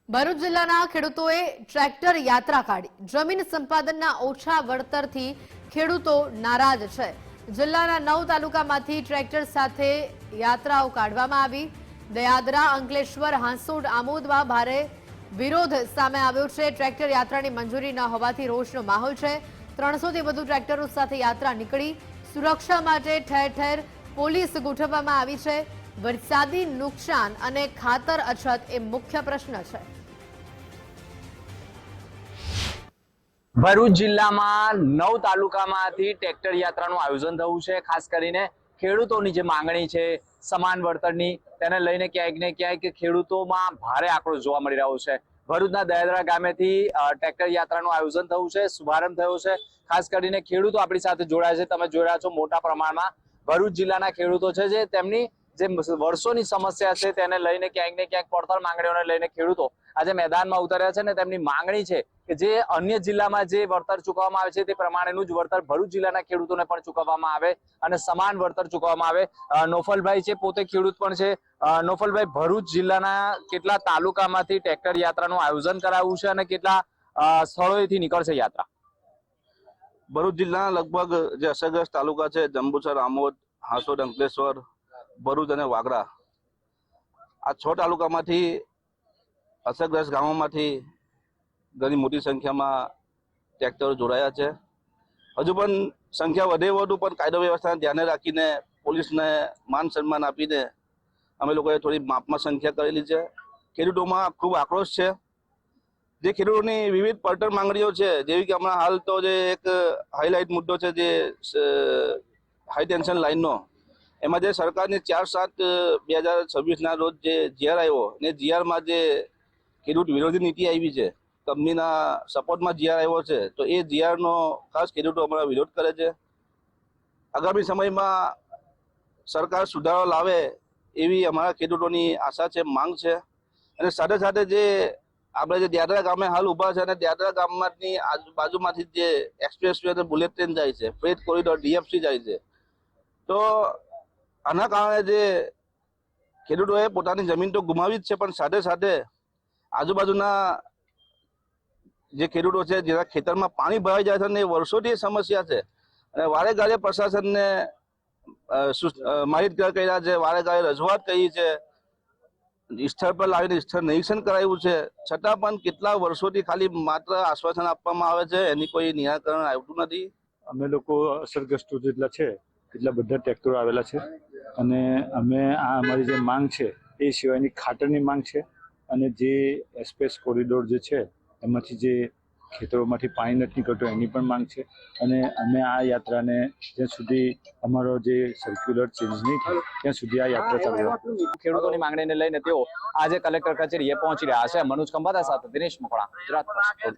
ભરૂચ જિલ્લાના ખેડૂતોએ ટ્રેક્ટર યાત્રા કાઢી। જમીન સંપાદનના ઓછા વળતરથી ખેડૂતો નારાજ છે। જિલ્લાના 9 તાલુકામાંથી ટ્રેક્ટર સાથે યાત્રાઓ કાઢવામાં આવી। દયાદરા, અંકલેશ્વર, હાંસોડ, આમોદમાં ભારે વિરોધ સામે આવ્યો છે। ટ્રેક્ટર યાત્રાની મંજૂરી ન હોવાથી રોષનો માહોલ છે। 300થી વધુ ટ્રેક્ટરો સાથે યાત્રા નીકળી। સુરક્ષા માટે ઠેર ઠેર પોલીસ ગોઠવવામાં આવી છે। વરસાદી નુકસાન અને ખાતર અછત એ મુખ્ય પ્રશ્ન છે। ભરૂચ જિલ્લામાં 9 તાલુકામાંથી ટ્રેક્ટર યાત્રાનું આયોજન થયું છે। ખાસ કરીને ખેડૂતોની જે માંગણી છે સમાન વળતરની, તેને લઈને ક્યાંક ને ક્યાંક ખેડૂતોમાં ભારે આક્રોશ જોવા મળી રહ્યો છે। ભરૂચના દયાદરા ગામેથી ટ્રેક્ટર યાત્રાનું આયોજન થયું છે, શુભારંભ થયો છે। ખાસ કરીને ખેડૂતો આપણી સાથે જોડાયા છે। તમે જોઈ રહ્યા છો મોટા પ્રમાણમાં ભરૂચ જિલ્લાના ખેડૂતો છે, જે તેમની જે વર્ષોની સમસ્યા છે તેને લઈને ક્યાંક ને ક્યાંક પડતર માંગણીઓને લઈને ખેડૂતો આજે મેદાનમાં ઉતર્યા છે અને તેમની માંગણી છે કે જે અન્ય જિલ્લામાં જે વળતર ચૂકવવામાં આવે છે તે પ્રમાણેનું જ વળતર ભરૂચ જિલ્લાના ખેડૂતોને પણ ચૂકવવામાં આવે અને સમાન વળતર ચૂકવવામાં આવે। નોફલભાઈ છે, પોતે ખેડૂત પણ છે। નોફલભાઈ, ભરૂચ જિલ્લાના કેટલા તાલુકામાંથી ટ્રેક્ટર યાત્રાનું આયોજન કરાયું છે અને કેટલા સ્થળોએથી નીકળશે યાત્રા? ભરૂચ જિલ્લાના લગભગ જે અસરગ્રસ્ત તાલુકા છે જંબુસર, આમોદ, હાંસોડ, અંકલેશ્વર, ભરૂચ અને વાગરા, આ 6 તાલુકામાંથી અસરગ્રસ્ત ગામોમાંથી ઘણી મોટી સંખ્યામાં ટ્રેક્ટરો જોડાયા છે। હજુ પણ સંખ્યા વધે વધુ, પણ કાયદો વ્યવસ્થાને ધ્યાને રાખીને પોલીસને માન સન્માન આપીને અમે લોકોએ થોડી માપમાં સંખ્યા કરેલી છે। ખેડૂતોમાં ખૂબ આક્રોશ છે। જે ખેડૂતોની વિવિધ પડતર માંગણીઓ છે, જેવી કે હમણાં હાલ તો જે એક હાઇલાઇટ મુદ્દો છે જે હાઈ ટેન્શન લાઇનનો, એમાં જે સરકારની 4/7/2026ના રોજ જે જીઆર આવ્યો ને જીઆરમાં જે ખેડૂત વિરોધી નીતિ આવી છે, કંપનીના સપોર્ટમાં જીઆર આવ્યો છે, તો એ જીઆરનો ખાસ ખેડૂતો અમારા વિરોધ કરે છે। આગામી સમયમાં સરકાર સુધારો લાવે એવી અમારા ખેડૂતોની આશા છે, માંગ છે। અને સાથે સાથે જે આપણે જે દયાદરા ગામે હાલ ઊભા છે અને દયાદરા ગામની બાજુમાંથી જે એક્સપ્રેસ વે અને બુલેટ ટ્રેન જાય છે, ફ્રેટ કોરિડોર DFC જાય છે, તો આના કારણે જે ખેડૂતોએ પોતાની જમીન તો ગુમાવી જ છે, પણ સાથે સાથે આજુબાજુના જે ખેડૂતો છે જેના ખેતરમાં પાણી ભરાઈ જાય છે અને વર્ષોથી સમસ્યા છે અને વારે ઘડીએ પ્રશાસનને માહિતગાર કર્યા છે, વારે ઘડીએ રજૂઆત કરી છે, સ્થળ પર લાવીને સ્થળ નિરીક્ષણ કરાયું છે, છતાં પણ કેટલા વર્ષોથી ખાલી માત્ર આશ્વાસન આપવામાં આવે છે, એની કોઈ નિરાકરણ આવતું નથી। અમે લોકો અસરગ્રસ્તો જેટલા છે એટલા બધા ટ્રેક્ટરો આવેલા છે અને અમે આ અમારી જે માંગ છે એ સિવાયની ખાતરની માંગ છે અને જે એક્સપ્રેસ કોરિડોર જે છે એમાંથી જે ખેતરોમાંથી પાણી નથી નીકળતું એની પણ માંગ છે। અને અમે આ યાત્રાને જ્યાં સુધી અમારો જે સર્ક્યુલર ચેન્જ નહીં થાય ત્યાં સુધી આ યાત્રા ચાલુ રાખશે। ખેડૂતોની માંગણીને લઈને તેઓ આજે કલેક્ટર કચેરીએ પહોંચી રહ્યા છે। મનોજ કંબાતા સાથે દિનેશ મકવાણા, ગુજરાત ફર્સ્ટ।